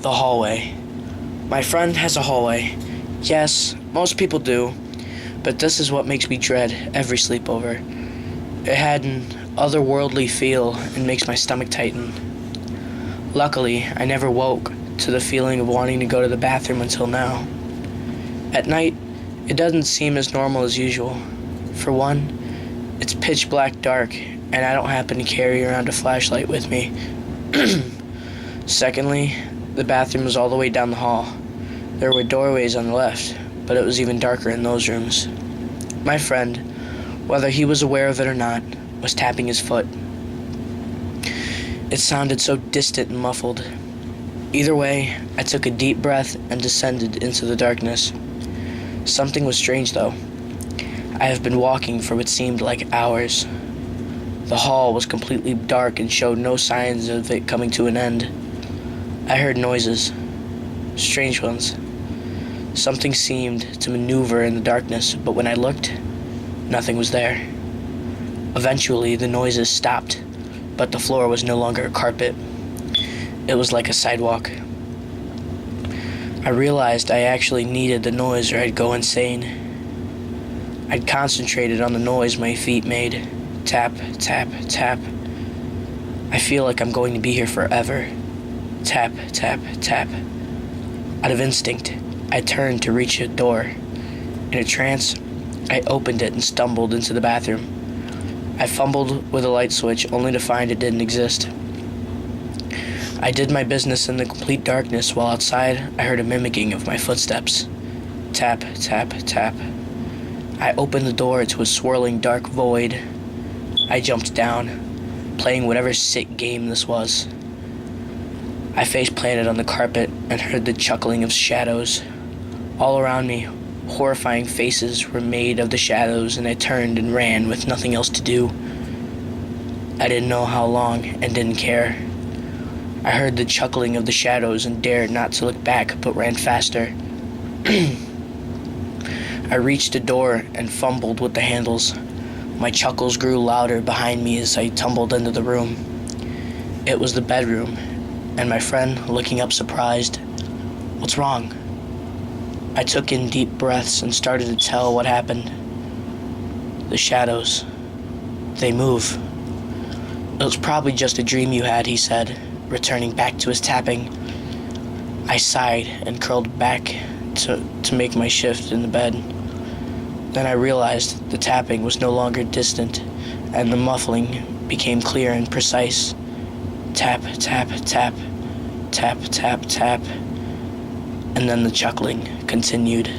The hallway. My friend has a hallway. Yes, most people do, but this is what makes me dread every sleepover. It had an otherworldly feel and makes my stomach tighten. Luckily, I never woke to the feeling of wanting to go to the bathroom until now. At night, it doesn't seem as normal as usual. For one, it's pitch black dark, and I don't happen to carry around a flashlight with me. Secondly, the bathroom was all the way down the hall. There were doorways on the left, but it was even darker in those rooms. My friend, whether he was aware of it or not, was tapping his foot. It sounded so distant and muffled. Either way, I took a deep breath and descended into the darkness. Something was strange, though. I have been walking for what seemed like hours. The hall was completely dark and showed no signs of it coming to an end. I heard noises. Strange ones. Something seemed to maneuver in the darkness, but when I looked, nothing was there. Eventually, the noises stopped, but the floor was no longer a carpet. It was like a sidewalk. I realized I actually needed the noise or I'd go insane. I'd concentrated on the noise my feet made. Tap, tap, tap. I feel like I'm going to be here forever. Tap, tap, tap. Out of instinct, I turned to reach a door. In a trance, I opened it and stumbled into the bathroom. I fumbled with a light switch only to find it didn't exist. I did my business in the complete darkness while outside I heard a mimicking of my footsteps. Tap, tap, tap. I opened the door to a swirling dark void. I jumped down, playing whatever sick game this was. I face-planted on the carpet and heard the chuckling of shadows. All around me, horrifying faces were made of the shadows, and I turned and ran with nothing else to do. I didn't know how long and didn't care. I heard the chuckling of the shadows and dared not to look back, but ran faster. I reached a door and fumbled with the handles. My chuckles grew louder behind me as I tumbled into the room. It was the bedroom, and my friend looking up surprised. "What's wrong?" I took in deep breaths and started to tell what happened. "The shadows. They move." "It was probably just a dream you had," he said, returning back to his tapping. I sighed and curled back to make my shift in the bed. Then I realized the tapping was no longer distant, and the muffling became clear and precise. Tap, tap, tap, tap, tap, tap, and then the chuckling continued.